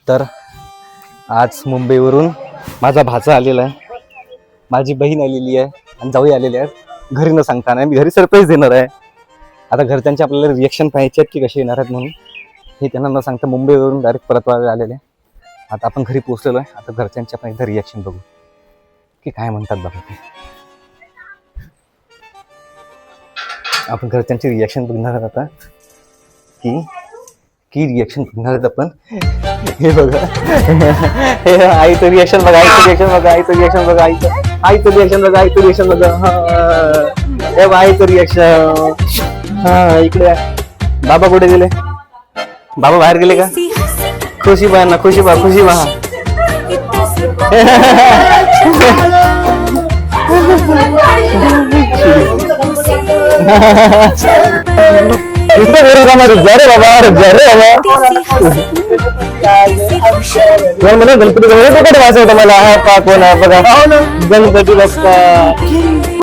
तर आज मुंबईवरून माझा भाचा आलेला आहे, माझी बहीण आलेली आहे आणि जाऊही आलेली आहे घरी न सांगता. नाही, मी घरी सरप्राईज देणार आहे. आता घरच्यांचे आपल्याला रिएक्शन पाहायचे आहेत की कसे येणार आहेत म्हणून, हे त्यांना न सांगता मुंबईवरून डायरेक्ट परतवायला आलेले. आता आपण घरी पोहोचलेलो आहे. आता घरच्यांचे आपण एकदा रिएक्शन बघू की काय म्हणतात बघा ते. आपण घरच्यांची रिएक्शन बघणार आहोत आता की रिएक्शन बघणार आहेत आपण. हे बघा, हे आईचं रिएक्शन बघा, आईचं रिएक्शन बघा, आईचं रिएक्शन बघा, आईचं रिएक्शन बघा, आईचं रिएक्शन बघा. हे बघा आईचं रिएक्शन. हा इकडे बाबा कुठे गेले? बाबा बाहेर गेले का? खुशी बा ना, खुशी बा, खुशी बा. जरे बाबा, जरे बाबा. म्हणा गणपती कुठे वाचवत मला? हा पा कोण आहे बघा, गणपती बाप्पा.